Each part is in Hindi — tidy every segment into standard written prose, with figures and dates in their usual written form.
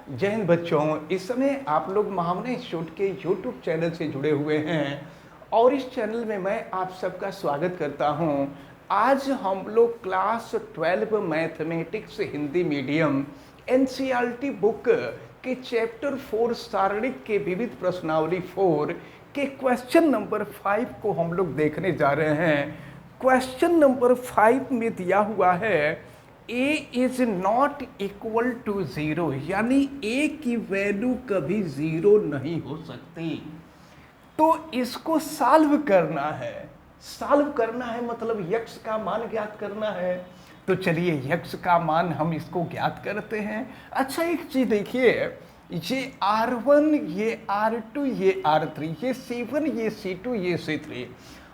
जय हिंद बच्चों। इस समय आप लोग महावना इंस्टीट्यूट के यूट्यूब चैनल से जुड़े हुए हैं और इस चैनल में मैं आप सबका स्वागत करता हूं। आज हम लोग class 12 mathematics Hindi medium NCERT book के चैप्टर 4 सारणिक के विविध प्रश्नावली 4 के क्वेश्चन नंबर 5 को हम लोग देखने जा रहे हैं। क्वेश्चन नंबर 5 में दिया हुआ है a is not equal to zero, यानी a की वैल्यू कभी जीरो नहीं हो सकती। तो इसको सॉल्व करना है। सॉल्व करना है मतलब यक्स का मान ज्ञात करना है। तो चलिए यक्स का मान हम इसको ज्ञात करते हैं। अच्छा एक चीज देखिए, ये R1, ये R2, ये R3, ये C1, ये C2, ये C3,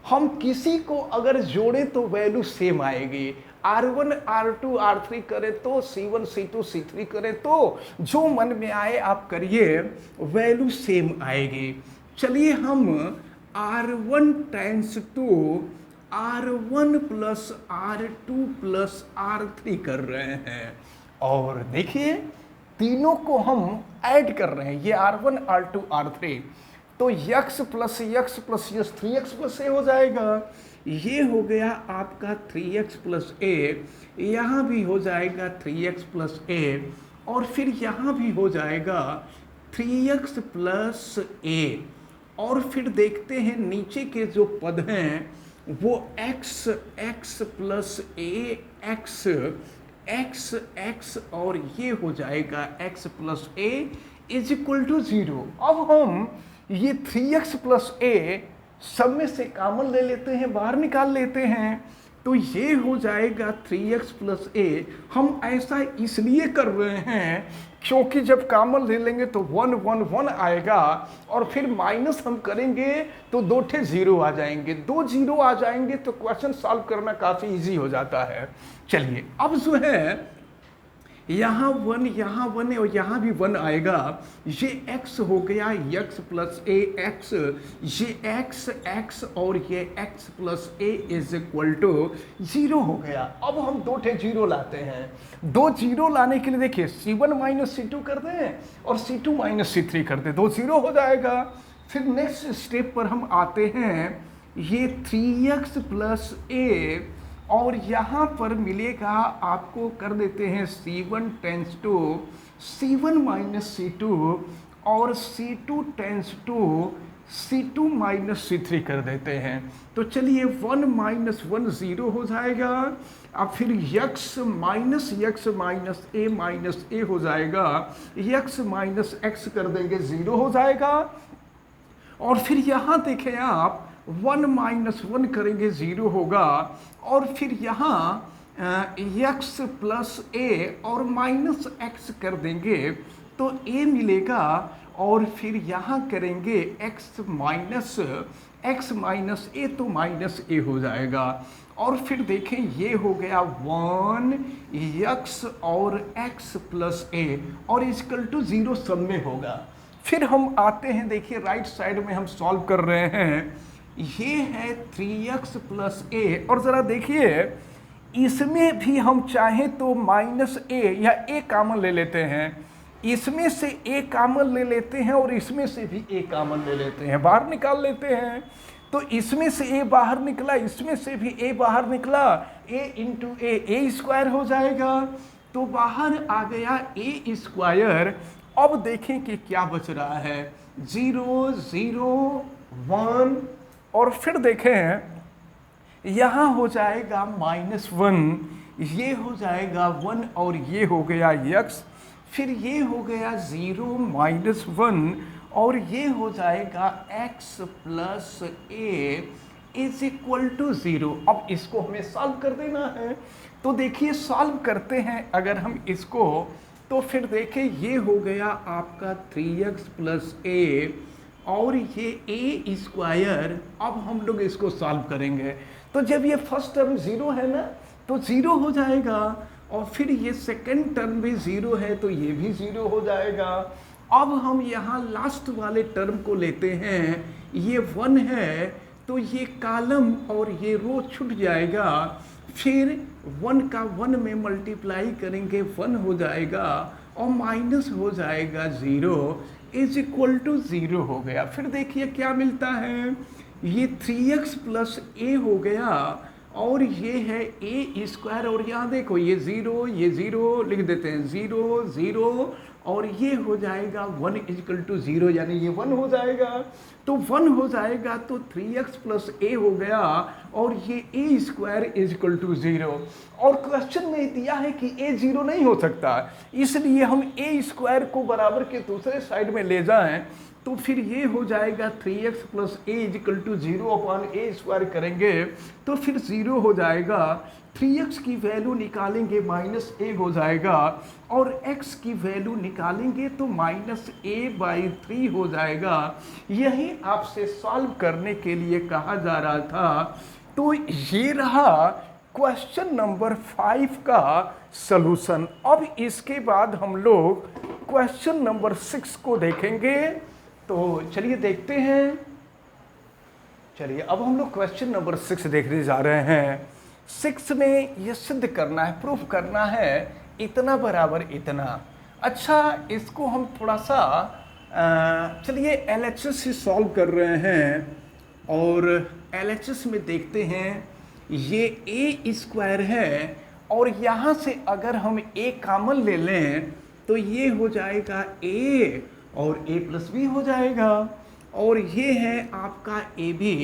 हम किसी को अगर जोड़े तो वैल्यू सेम आएगी। R1 R2 R3 करे तो C1 C2 C3 करे तो जो मन में आए आप करिए, वैल्यू सेम आएगी। चलिए हम R1 times to R1 plus R2 plus R3 कर रहे हैं और देखिए तीनों को हम ऐड कर रहे हैं। ये R1 R2 R3, तो X plus X plus X 3x plus A हो जाएगा। ये हो गया आपका 3x प्लस ए, यहाँ भी हो जाएगा 3x प्लस ए और फिर यहाँ भी हो जाएगा 3x प्लस ए। और फिर देखते हैं नीचे के जो पद हैं वो x प्लस ए x और ये हो जाएगा x plus a is equal to 0। अब हम ये 3x प्लस ए सब में से कॉमन ले लेते हैं, बाहर निकाल लेते हैं, तो ये हो जाएगा 3x प्लस ए। हम ऐसा इसलिए कर रहे हैं क्योंकि जब कॉमन ले लेंगे तो 1 1 1 आएगा और फिर माइनस हम करेंगे तो 2 ठे जीरो आ जाएंगे। 2 जीरो आ जाएंगे तो क्वेश्चन सॉल्व करना काफ़ी इजी हो जाता है। चलिए अब जो है यहाँ 1 और यहाँ भी 1 आएगा। ये x हो गया x प्लस ए एक्स, ये x और ये x plus a is equal to 0 हो गया। अब हम 2 ठे जीरो लाते हैं। 2 जीरो लाने के लिए देखिए C1 माइनस C2 कर दें और C2 माइनस C3 कर दें, 2 जीरो हो जाएगा। फिर नेक्स्ट स्टेप पर हम आते हैं, ये 3x प्लस ए और यहाँ पर मिलेगा आपको कर देते हैं C1 tense to C1 minus C2 और C2 tense to C2 minus C3 कर देते हैं। तो चलिए 1 माइनस 1 0 हो जाएगा। अब फिर x माइनस ए हो जाएगा, x माइनस x कर देंगे 0 हो जाएगा। और फिर यहाँ देखें आप 1 माइनस 1 करेंगे 0 होगा और फिर यहाँ x प्लस ए और माइनस x कर देंगे तो a मिलेगा और फिर यहाँ करेंगे x माइनस ए तो माइनस ए हो जाएगा। और फिर देखें ये हो गया 1 x और x प्लस ए और इक्वल टू 0 सब में होगा। फिर हम आते हैं, देखिए राइट साइड में हम सॉल्व कर रहे हैं। ये है 3x प्लस ए और ज़रा देखिए इसमें भी हम चाहें तो माइनस ए या ए कॉमन ले लेते हैं, इसमें से ए कॉमन ले लेते हैं और इसमें से भी ए कॉमन ले लेते हैं, बाहर निकाल लेते हैं। तो इसमें से ए बाहर निकला, इसमें से भी ए बाहर निकला, ए इंटू ए स्क्वायर हो जाएगा। तो बाहर आ गया ए स्क्वायर। अब देखें कि क्या बच रहा है, 0 0 1 और फिर देखें यहाँ हो जाएगा -1, ये हो जाएगा 1 और ये हो गया x, फिर ये हो गया 0 -1 और ये हो जाएगा x plus a is equal to 0। अब इसको हमें सॉल्व कर देना है। तो देखिए सॉल्व करते हैं अगर हम इसको, तो फिर देखिए ये हो गया आपका 3x प्लस ए और ये ए स्क्वायर। अब हम लोग इसको सॉल्व करेंगे तो जब ये फर्स्ट टर्म 0 है ना तो 0 हो जाएगा और फिर ये सेकंड टर्म भी 0 है तो ये भी 0 हो जाएगा। अब हम यहाँ लास्ट वाले टर्म को लेते हैं, ये 1 है तो ये कॉलम और ये रो छूट जाएगा। फिर 1 का 1 में मल्टीप्लाई करेंगे 1 हो जाएगा और माइनस हो जाएगा 0 इज इक्वल टू 0 हो गया। फिर देखिए क्या मिलता है, ये 3x प्लस ए हो गया और ये है ए स्क्वायर, और यहाँ देखो ये 0 लिख देते हैं, 0 0 और ये हो जाएगा 1 इजकल टू 0, यानी ये 1 हो जाएगा। तो 1 हो जाएगा तो 3x प्लस ए हो गया और ये ए स्क्वायर इजकल टू 0। और क्वेश्चन में दिया है कि ए 0 नहीं हो सकता, इसलिए हम ए स्क्वायर को बराबर के दूसरे साइड में ले जाएं, तो फिर ये हो जाएगा 3x plus a is equal to 0 upon a square करेंगे तो फिर 0 हो जाएगा। 3x की वैल्यू निकालेंगे माइनस ए हो जाएगा और x की वैल्यू निकालेंगे तो माइनस a/3 हो जाएगा। यही आपसे सॉल्व करने के लिए कहा जा रहा था। तो ये रहा क्वेश्चन नंबर 5 का सलूशन। अब इसके बाद हम लोग क्वेश्चन नंबर 6 को देखेंगे। तो चलिए देखते हैं। चलिए अब हम लोग क्वेश्चन नंबर 6 देखने जा रहे हैं। 6 में ये सिद्ध करना है, प्रूफ करना है इतना बराबर इतना। अच्छा, इसको हम थोड़ा सा चलिए LHS से सॉल्व कर रहे हैं और LHS में देखते हैं। ये ए स्क्वायर है और यहाँ से अगर हम ए कॉमन ले लें तो ये हो जाएगा ए और ए प्लस बी हो जाएगा, और ये है आपका ए बी,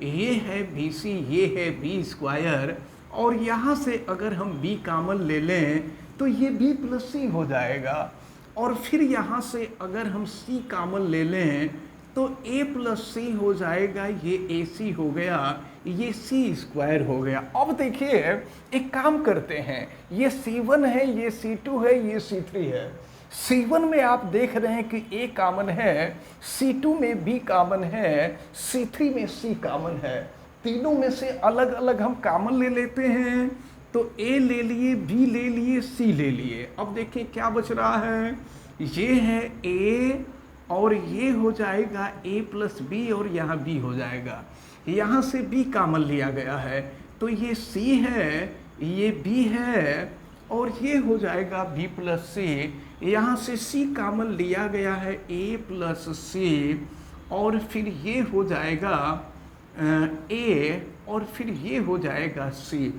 ये है बी सी, ये है बी स्क्वायर, और यहाँ से अगर हम b कॉमन ले लें तो ये b प्लस सी हो जाएगा, और फिर यहाँ से अगर हम c कॉमन ले लें तो a प्लस सी हो जाएगा, ये ए सी हो गया, ये c स्क्वायर हो गया। अब देखिए एक काम करते हैं, ये c1 है, ये c2 है, ये c3 है। C1 में आप देख रहे हैं कि A कॉमन है, C2 में B कॉमन है, C3 में C कॉमन है। तीनों में से अलग अलग हम कॉमन ले लेते हैं, तो A ले लिए, B ले लिए, C ले लिए। अब देखिए क्या बच रहा है, ये है A और ये हो जाएगा A प्लस B और यहाँ B हो जाएगा। यहाँ से B कॉमन लिया गया है तो ये C है, ये B है और ये हो जाएगा B प्लस C। यहाँ से C कॉमन लिया गया है A प्लस C और फिर ये हो जाएगा A और फिर ये हो जाएगा C।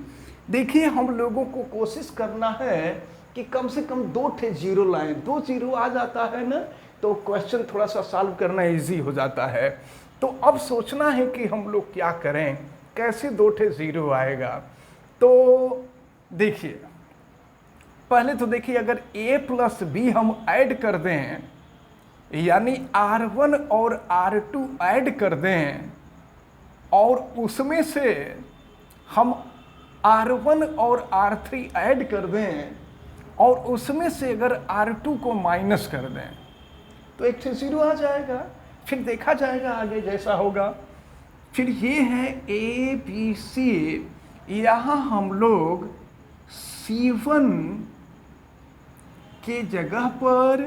देखिए हम लोगों को कोशिश करना है कि कम से कम 2 ठे जीरो लाएं। 2 जीरो आ जाता है ना तो क्वेश्चन थोड़ा सा सॉल्व करना इजी हो जाता है। तो अब सोचना है कि हम लोग क्या करें, कैसे 2 ठे जीरो आएगा। तो देखिए पहले तो देखिए अगर a प्लस बी हम ऐड कर दें, यानी R1 और R2 ऐड कर दें और उसमें से हम R1 और R3 ऐड कर दें और उसमें से अगर R2 को माइनस कर दें तो एक से जीरो आ जाएगा। फिर देखा जाएगा आगे जैसा होगा। फिर ये है A B C, यहाँ हम लोग C1 के जगह पर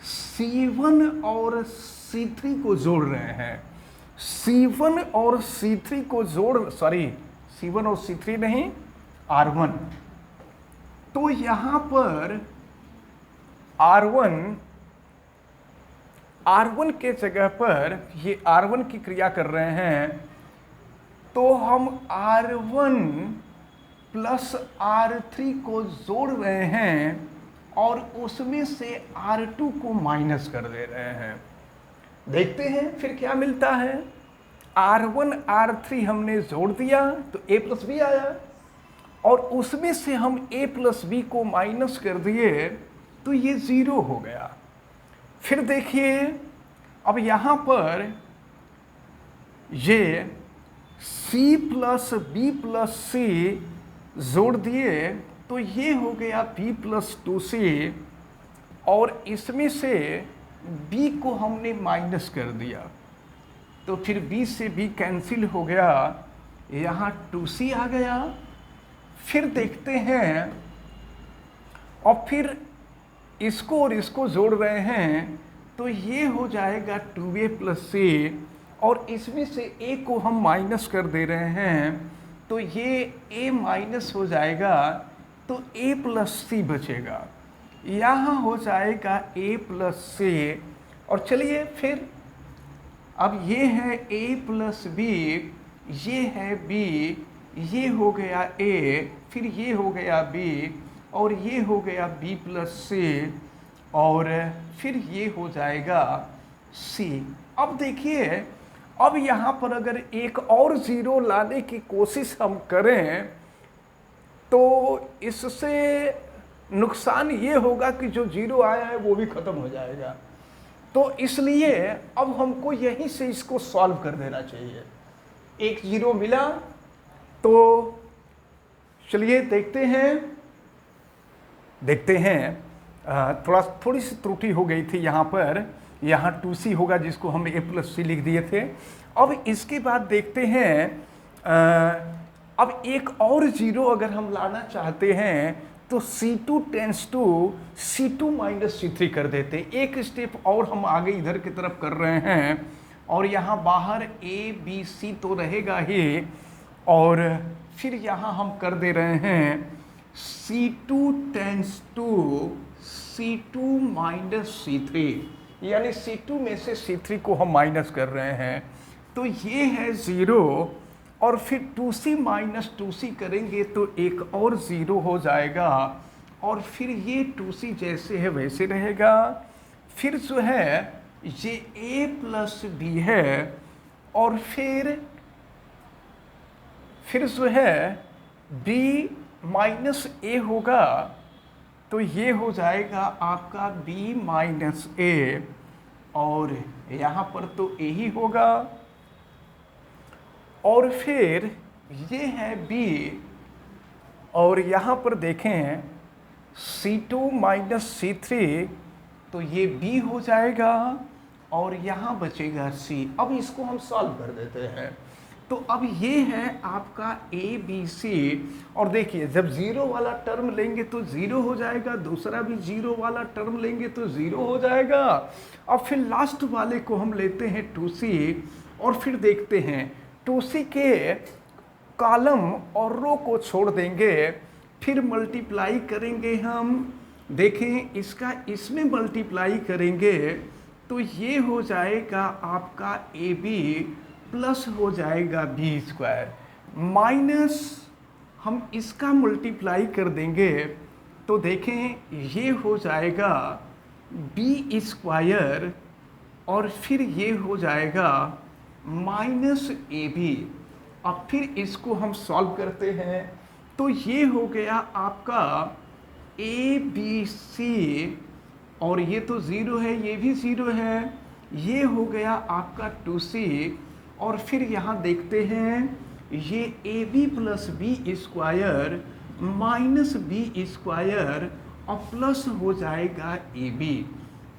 C1 और C3 को जोड़ रहे हैं। C1 और C3 को C1 और C3 नहीं, R1। तो यहाँ पर R1 के जगह पर ये R1 की क्रिया कर रहे हैं, तो हम R1 प्लस R3 को जोड़ रहे हैं और उसमें से R2 को माइनस कर दे रहे हैं। देखते हैं फिर क्या मिलता है। R1 R3 हमने जोड़ दिया तो A प्लस बी आया और उसमें से हम A प्लस बी को माइनस कर दिए तो ये ज़ीरो हो गया। फिर देखिए अब यहाँ पर ये C plus b plus C जोड़ दिए तो ये हो गया B प्लस 2C और इसमें से B को हमने माइनस कर दिया तो फिर B से B कैंसिल हो गया, यहाँ 2C आ गया। फिर देखते हैं और फिर इसको और इसको जोड़ रहे हैं तो ये हो जाएगा 2A प्लस C और इसमें से A को हम माइनस कर दे रहे हैं तो ये A माइनस हो जाएगा तो A प्लस C बचेगा। यहाँ हो जाएगा a प्लस c, और चलिए फिर अब ये है a प्लस b, ये है b, ये हो गया a, फिर ये हो गया b, और ये हो गया b प्लस c, और फिर ये हो जाएगा c। अब देखिए, अब यहाँ पर अगर एक और ज़ीरो लाने की कोशिश हम करें तो इससे नुकसान ये होगा कि जो ज़ीरो आया है वो भी ख़त्म हो जाएगा। तो इसलिए अब हमको यहीं से इसको सॉल्व कर देना चाहिए। एक ज़ीरो मिला तो चलिए देखते हैं थोड़ी सी त्रुटि हो गई थी यहाँ पर, यहाँ 2c होगा जिसको हम a प्लस c लिख दिए थे। अब इसके बाद देखते हैं अब एक और ज़ीरो अगर हम लाना चाहते हैं तो c2 tense to c2 minus c3 कर देते। एक स्टेप और हम आगे इधर की तरफ कर रहे हैं, और यहाँ बाहर a b c तो रहेगा ही, और फिर यहाँ हम कर दे रहे हैं c2 tense to c2 minus c3, यानी c2 में से c3 को हम माइनस कर रहे हैं। तो ये है ज़ीरो, और फिर 2c माइनस 2c करेंगे तो एक और ज़ीरो हो जाएगा, और फिर ये 2c जैसे है वैसे रहेगा। फिर जो है ये a प्लस b है, और फिर जो है b माइनस a होगा, तो ये हो जाएगा आपका b माइनस a, और यहाँ पर तो a ही होगा, और फिर ये है b, और यहाँ पर देखें c2 माइनस c3, तो ये b हो जाएगा, और यहाँ बचेगा c। अब इसको हम सॉल्व कर देते हैं। तो अब ये है आपका a b c, और देखिए जब ज़ीरो वाला टर्म लेंगे तो ज़ीरो हो जाएगा, दूसरा भी ज़ीरो वाला टर्म लेंगे तो ज़ीरो हो जाएगा। अब फिर लास्ट वाले को हम लेते हैं 2c, और फिर देखते हैं 2c के कॉलम और रो को छोड़ देंगे, फिर मल्टीप्लाई करेंगे हम। देखें इसका इसमें मल्टीप्लाई करेंगे तो ये हो जाएगा आपका ए बी प्लस हो जाएगा बी स्क्वायर, माइनस हम इसका मल्टीप्लाई कर देंगे तो देखें ये हो जाएगा बी स्क्वायर, और फिर ये हो जाएगा माइनस ए बी। अब फिर इसको हम सॉल्व करते हैं तो ये हो गया आपका ए बी सी, और ये तो ज़ीरो है, ये भी ज़ीरो है, ये हो गया आपका 2c, और फिर यहाँ देखते हैं ये a b plus b square minus b square और प्लस हो जाएगा ए बी।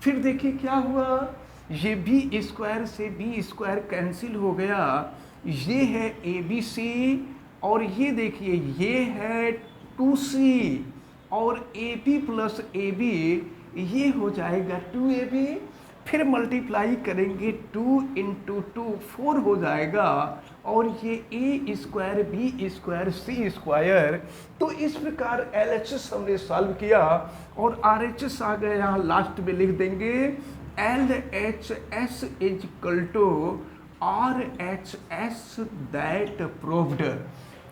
फिर देखिए क्या हुआ, ये बी स्क्वायर से बी स्क्वायर कैंसिल हो गया, ये है ए बी सी, और ये देखिए ये है 2c, और a b plus a b ये हो जाएगा 2ab, फिर मल्टीप्लाई करेंगे 2 इंटू 2 4 हो जाएगा, और ये ए स्क्वायर बी स्क्वायर सी स्क्वायर। तो इस प्रकार LHS हमने सॉल्व किया, और RHS आ गया, यहाँ लास्ट में लिख देंगे LHS is equal to RHS that proved.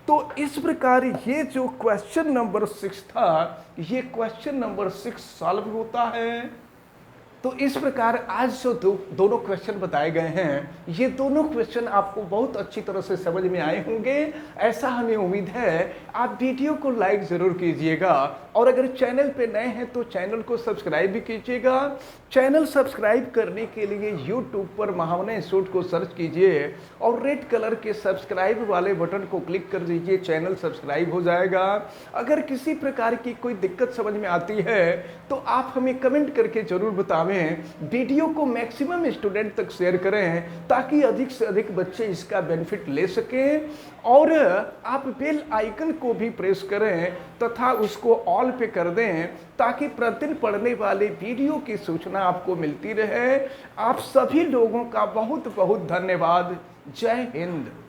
तो इस प्रकार ये जो क्वेश्चन नंबर 6 था, ये क्वेश्चन नंबर 6 सॉल्व होता है। तो इस प्रकार आज जो दोनों क्वेश्चन बताए गए हैं, ये दोनों क्वेश्चन आपको बहुत अच्छी तरह से समझ में आए होंगे, ऐसा हमें उम्मीद है। आप वीडियो को लाइक ज़रूर कीजिएगा, और अगर चैनल पे नए हैं तो चैनल को सब्सक्राइब भी कीजिएगा। चैनल सब्सक्राइब करने के लिए यूट्यूब पर महावना इंस्टीट्यूट को सर्च कीजिए, और रेड कलर के सब्सक्राइब वाले बटन को क्लिक कर दीजिए, चैनल सब्सक्राइब हो जाएगा। अगर किसी प्रकार की कोई दिक्कत समझ में आती है तो आप हमें कमेंट करके ज़रूर बतावें। वीडियो को मैक्सिमम स्टूडेंट तक शेयर करें ताकि अधिक से अधिक बच्चे इसका बेनिफिट ले सकें, और आप बेल आइकन को भी प्रेस करें तथा उसको ऑल पे कर दें ताकि प्रतिदिन पढ़ने वाले वीडियो की सूचना आपको मिलती रहे। आप सभी लोगों का बहुत बहुत धन्यवाद। जय हिंद।